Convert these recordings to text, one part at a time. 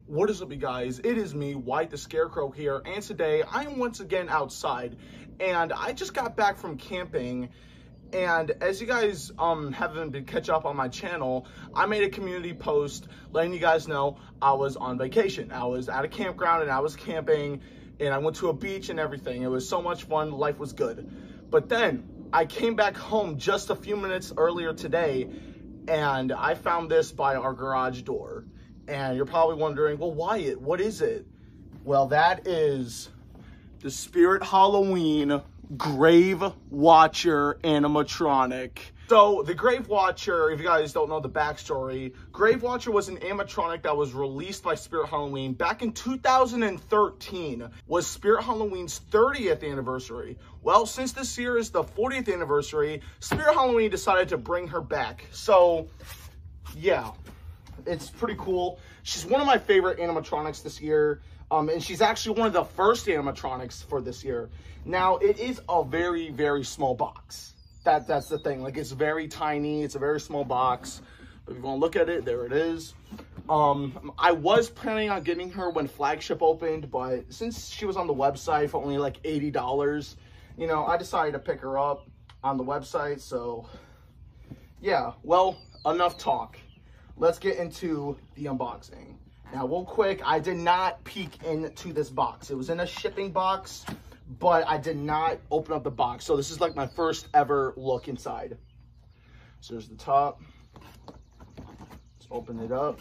What is up, you guys? It is me, White the Scarecrow here, and today I am once again outside, and I just got back from camping, and as you guys haven't been catch up on my channel, I made a community post letting you guys know I was on vacation. I was at a campground and I was camping, and I went to a beach and everything. It was so much fun, life was good. But then I came back home just a few minutes earlier today, and I found this by our garage door. And you're probably wondering, well, Wyatt, what is it? Well, that is the Spirit Halloween Grave Watcher animatronic. So the Grave Watcher, if you guys don't know the backstory, Grave Watcher was an animatronic that was released by Spirit Halloween back in 2013. Was Spirit Halloween's 30th anniversary. Well, since this year is the 40th anniversary, Spirit Halloween decided to bring her back. So, yeah. It's pretty cool. She's one of my favorite animatronics this year. And she's actually one of the first animatronics for this year. Now, it is a very, very small box. That's the thing. Like, it's very tiny. It's a very small box. But if you want to look at it, there it is. I was planning on getting her when Flagship opened, but since she was on the website for only like $80, you know, I decided to pick her up on the website. So, yeah. Well, enough talk. Let's get into the unboxing. Now, real quick, I did not peek into this box. It was in a shipping box, but I did not open up the box. So this is like my first ever look inside. So there's the top. Let's open it up.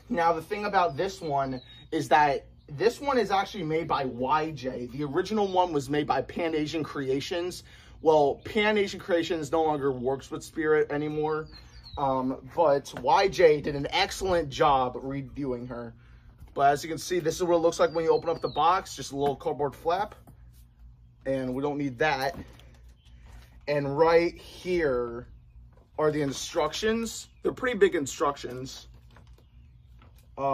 Now, the thing about this one is that this one is actually made by YJ. The original one was made by Pan Asian Creations. Well, Pan Asian Creations no longer works with Spirit anymore. But YJ did an excellent job reviewing her. But as you can see, this is what it looks like when you open up the box. Just a little cardboard flap. And we don't need that. And right here are the instructions. They're pretty big instructions. We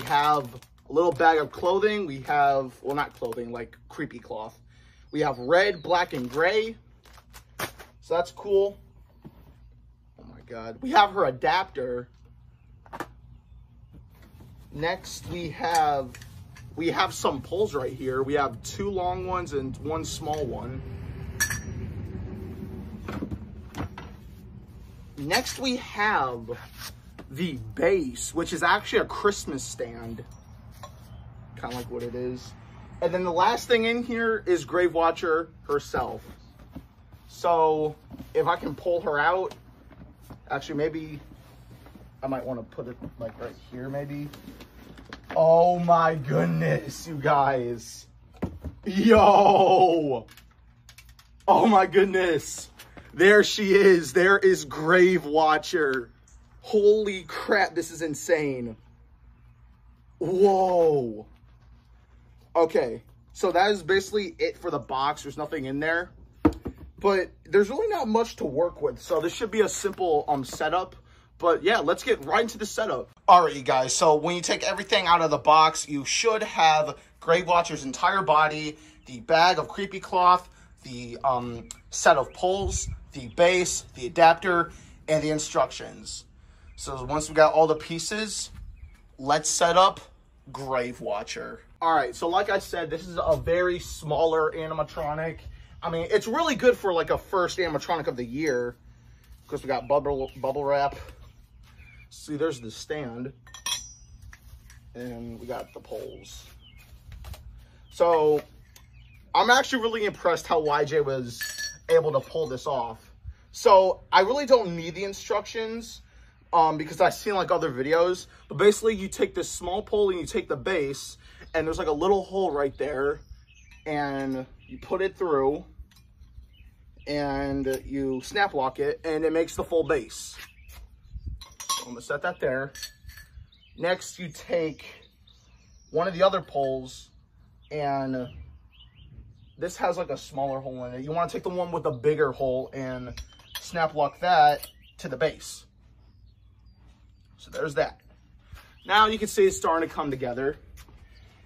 have a little bag of clothing. We have, well, not clothing, like creepy cloth. We have red, black, and gray. So that's cool. Oh my God. We have her adapter. Next we have some poles right here. We have two long ones and one small one. Next we have the base, which is actually a Christmas stand. Kind of like what it is. And then the last thing in here is Grave Watcher herself. So if I can pull her out, actually maybe I might want to put it like right here maybe. Oh my goodness, you guys. Yo. Oh my goodness. There she is. There is Grave Watcher. Holy crap, this is insane. Whoa. Okay, so that is basically it for the box. There's nothing in there. But there's really not much to work with, so this should be a simple setup. But yeah, let's get right into the setup. Alright, you guys, so when you take everything out of the box, you should have Grave Watcher's entire body, the bag of creepy cloth, the set of poles, the base, the adapter, and the instructions. So once we got all the pieces, let's set up Grave Watcher. Alright, so like I said, this is a very smaller animatronic. I mean, it's really good for like a first animatronic of the year. Because we got bubble wrap. See, there's the stand. And we got the poles. So, I'm actually really impressed how YJ was able to pull this off. So, I really don't need the instructions. Because I've seen like other videos. But basically, you take this small pole and you take the base. And there's like a little hole right there. And you put it through and you snap lock it and it makes the full base. So I'm gonna set that there. Next, you take one of the other poles and this has like a smaller hole in it. You wanna take the one with the bigger hole and snap lock that to the base. So there's that. Now you can see it's starting to come together.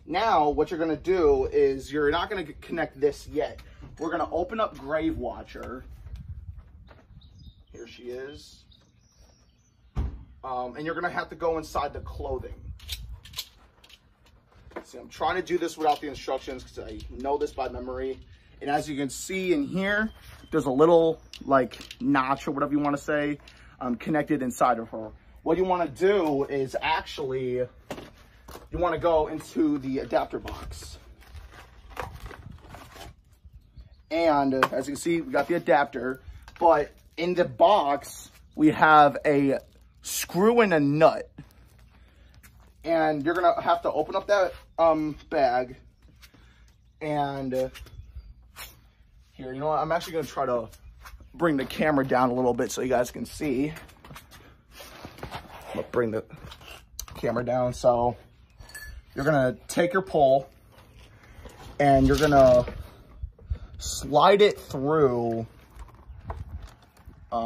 Now, what you're going to do is you're not going to connect this yet. We're going to open up Grave Watcher. Here she is. And you're gonna have to go inside the clothing. See, I'm trying to do this without the instructions because I know this by memory. And as you can see in here, there's a little like notch or whatever you want to say connected inside of her. What you want to do is actually, you want to go into the adapter box. And as you can see, we got the adapter, but in the box, we have a screw and a nut. And you're gonna have to open up that bag. And here, you know what? I'm actually gonna try to bring the camera down a little bit so you guys can see. I'll bring the camera down. So you're gonna take your pole and you're gonna slide it through I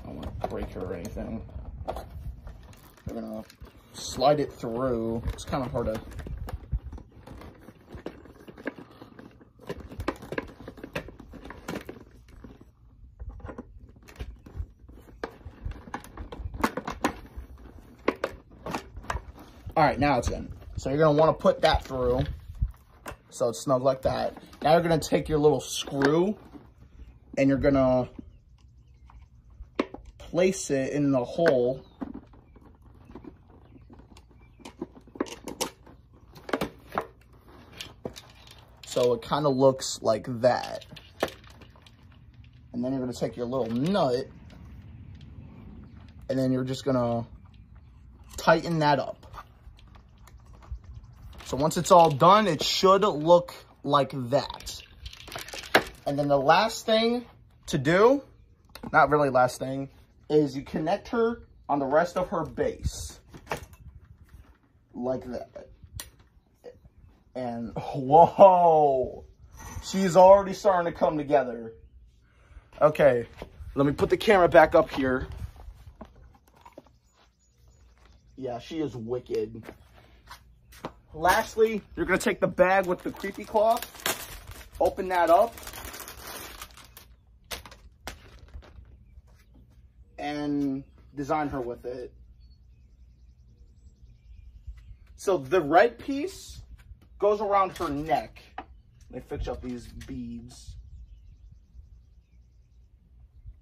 don't want to break her or anything. We're gonna slide it through. It's kind of hard to. All right, now it's in. So you're gonna want to put that through, so it's snug like that. Now you're gonna take your little screw, and you're gonna place it in the hole. So it kind of looks like that. And then you're gonna take your little nut, and then you're just gonna tighten that up. So once it's all done, it should look like that. And then the last thing to do, not really last thing, is you connect her on the rest of her base. Like that. And whoa, she's already starting to come together. Okay, let me put the camera back up here. Yeah, she is wicked. Lastly, you're gonna take the bag with the creepy cloth, open that up, and design her with it. So the red piece goes around her neck. Let me fix up these beads.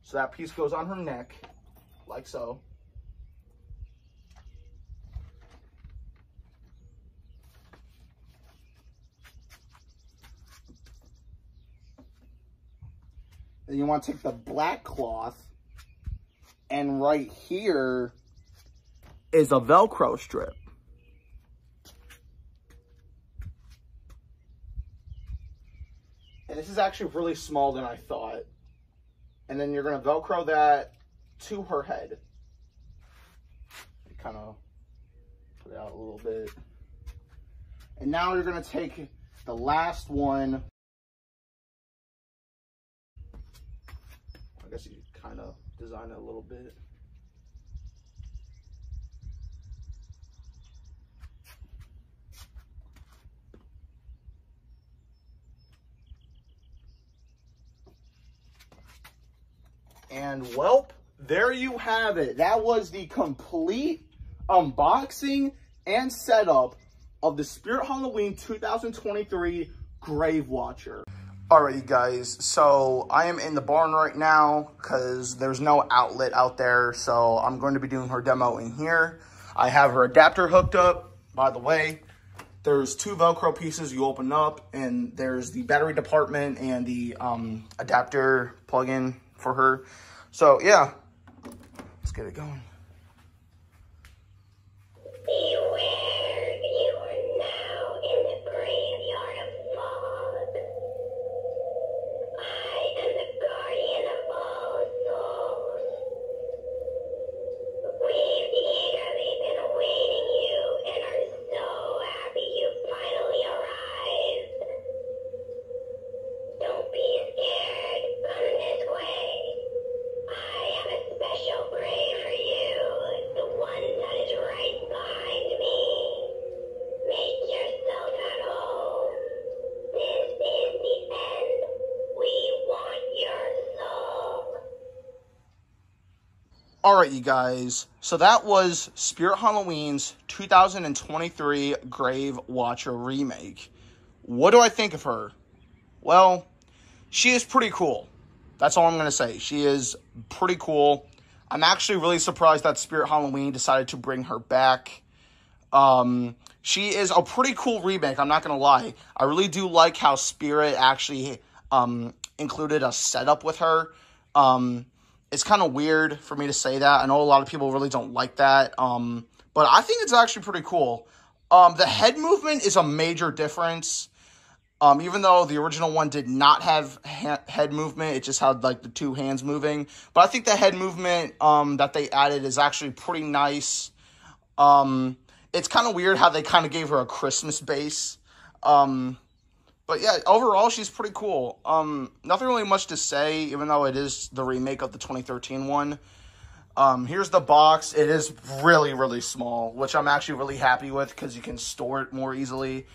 So that piece goes on her neck, like so. Then you want to take the black cloth, and right here is a Velcro strip. And this is actually really smaller than I thought. And then you're going to Velcro that to her head. Kind of put it out a little bit. And now you're going to take the last one. I guess you kind of design it a little bit. And welp, there you have it. That was the complete unboxing and setup of the Spirit Halloween 2023 Grave Watcher. Alright, you guys, so I am in the barn right now because there's no outlet out there, so I'm going to be doing her demo in here. I have her adapter hooked up. By the way, there's two Velcro pieces you open up, and there's the battery department and the adapter plug-in for her. So, yeah, let's get it going. Beware, you are now in the graveyard of fog. I am the guardian of all souls. We've eagerly been awaiting you and are so happy you finally arrived. Don't be scared, come this way. I have a special grave for you. Alright, you guys, so that was Spirit Halloween's 2023 Grave Watcher remake. What do I think of her? Well, she is pretty cool. That's all I'm going to say. She is pretty cool. I'm actually really surprised that Spirit Halloween decided to bring her back. She is a pretty cool remake, I'm not going to lie. I really do like how Spirit actually included a setup with her. It's kind of weird for me to say that. I know a lot of people really don't like that. But I think it's actually pretty cool. The head movement is a major difference. Even though the original one did not have head movement, it just had like the two hands moving. But I think the head movement that they added is actually pretty nice. It's kind of weird how they kind of gave her a Christmas base. But yeah, overall, she's pretty cool. Nothing really much to say, even though it is the remake of the 2013 one. Here's the box. It is really, really small, which I'm actually really happy with because you can store it more easily.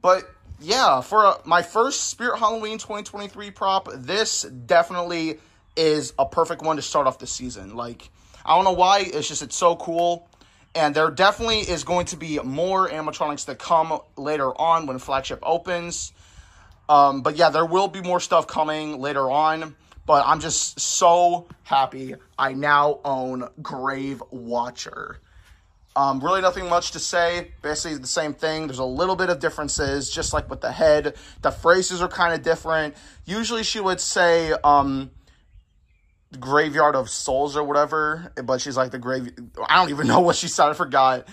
But yeah, for my first Spirit Halloween 2023 prop, this definitely is a perfect one to start off the season. Like, I don't know why, it's so cool. And there definitely is going to be more animatronics to come later on when Flagship opens. But yeah, there will be more stuff coming later on. But I'm just so happy I now own Grave Watcher. Really nothing much to say. Basically the same thing. There's a little bit of differences, just like with the head. The phrases are kind of different. Usually she would say, Graveyard of Souls or whatever, but she's like I don't even know what she said, I forgot.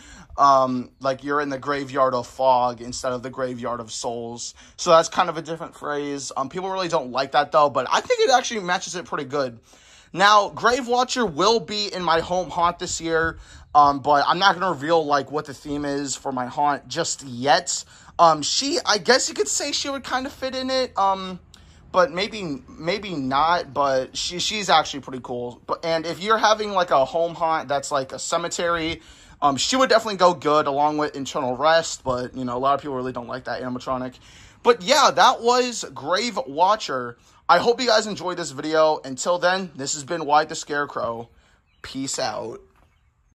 Like you're in the Graveyard of Fog instead of the Graveyard of Souls. So that's kind of a different phrase. People really don't like that though, but I think it actually matches it pretty good. Now, Grave Watcher will be in my home haunt this year, but I'm not going to reveal like what the theme is for my haunt just yet. I guess you could say she would kind of fit in it. But maybe not, but she's actually pretty cool. And if you're having like a home haunt that's like a cemetery, she would definitely go good along with Internal Rest, but you know, a lot of people really don't like that animatronic. But yeah, that was Grave Watcher. I hope you guys enjoyed this video. Until then, this has been White the Scarecrow. Peace out.